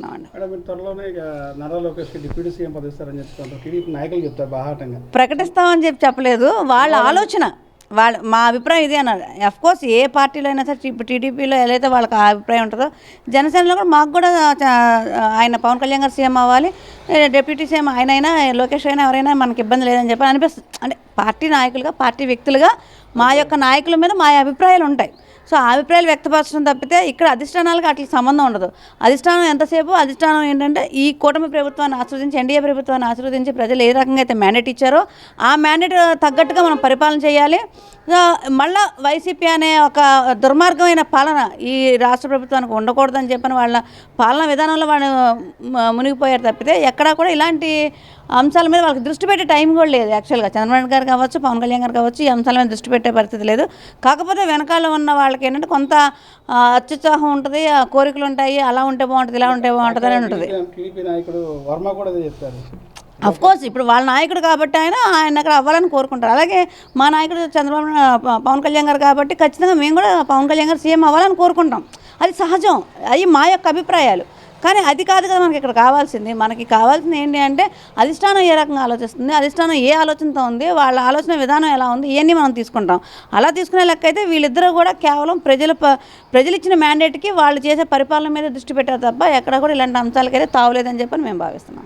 భావిస్తున్నామండి. త్వరలోనే నారా లోకేష్కి deputy CM పదవి ఇస్తారని చెప్తారు టీడీపీ నాయకులు చెప్తారు బాహాటంగా. ప్రకటిస్తామని చెప్పలేదు, వాళ్ళ ఆలోచన. మా అభిప్రాయం ఇదే అన్నారు. అఫ్కోర్స్ ఏ పార్టీలో అయినా సరే, ఇప్పుడు టీడీపీలో ఎలా అయితే వాళ్ళకి ఆ అభిప్రాయం ఉంటుందో, జనసేనలో కూడా మాకు కూడా ఆయన పవన్ కళ్యాణ్ గారు సీఎం అవ్వాలి, డిప్యూటీ సీఎం ఆయన అయినా లోకేష్ అయినా ఎవరైనా మనకి ఇబ్బంది లేదని చెప్పి అనిపిస్తుంది. అంటే పార్టీ నాయకులుగా, పార్టీ వ్యక్తులుగా మా యొక్క నాయకుల మీద మా అభిప్రాయాలు ఉంటాయి. సో ఆ అభిప్రాయాలు వ్యక్తపరచడం తప్పితే ఇక్కడ అధిష్టానాలకు అట్లా సంబంధం ఉండదు. అధిష్టానం ఏంటంటే ఈ కూటమి ప్రభుత్వాన్ని ఆశీర్వదించి, ఎన్డీఏ ప్రభుత్వాన్ని ఆశీర్వదించి ప్రజలు ఏ రకంగా అయితే మ్యాండేట్ ఇచ్చారో ఆ మ్యాండేట్ తగ్గట్టుగా మనం పరిపాలన చేయాలి. మళ్ళీ వైసీపీ అనే ఒక దుర్మార్గమైన పాలన ఈ రాష్ట్ర ప్రభుత్వానికి ఉండకూడదని చెప్పని వాళ్ళ పాలన విధానంలో వాళ్ళు మునిగిపోయారు తప్పితే ఎక్కడా కూడా ఇలాంటి అంశాల మీద వాళ్ళకి దృష్టి పెట్టే టైం కూడా లేదు. యాక్చువల్గా చంద్రబాబు గారు కావచ్చు, పవన్ కళ్యాణ్ గారు కావచ్చు, ఈ అంశాల మీద దృష్టి పెట్టే పరిస్థితి లేదు. కాకపోతే వెనకాల ఉన్న వాళ్ళకి ఏంటంటే కొంత అత్యుత్సాహం ఉంటుంది, కోరికలు ఉంటాయి, అలా ఉంటే బాగుంటుంది, ఇలా ఉంటే బాగుంటుంది అని ఉంటుంది. అఫ్కోర్స్ ఇప్పుడు వాళ్ళ నాయకుడు కాబట్టి ఆయన అక్కడ అవ్వాలని కోరుకుంటారు. అలాగే మా నాయకుడు పవన్ కళ్యాణ్ గారు కాబట్టి ఖచ్చితంగా మేము కూడా పవన్ కళ్యాణ్ గారు సీఎం అవ్వాలని కోరుకుంటాం. అది సహజం, అవి మా యొక్క అభిప్రాయాలు. కానీ అది కాదు కదా మనకి ఇక్కడ కావాల్సింది. మనకి కావాల్సింది ఏంటి అంటే అధిష్టానం ఏ రకంగా ఆలోచిస్తుంది, అధిష్టానం ఏ ఆలోచనతో ఉంది, వాళ్ళ ఆలోచన విధానం ఎలా ఉంది, ఇవన్నీ మనం తీసుకుంటాం. అలా తీసుకునే లెక్క అయితే వీళ్ళిద్దరూ కూడా కేవలం ప్రజలు ఇచ్చిన మ్యాండేట్కి వాళ్ళు చేసే పరిపాలన మీద దృష్టి పెట్టారు తప్ప ఎక్కడ కూడా ఇలాంటి అంశాలకైతే తావులేదని చెప్పని మేము భావిస్తున్నాం.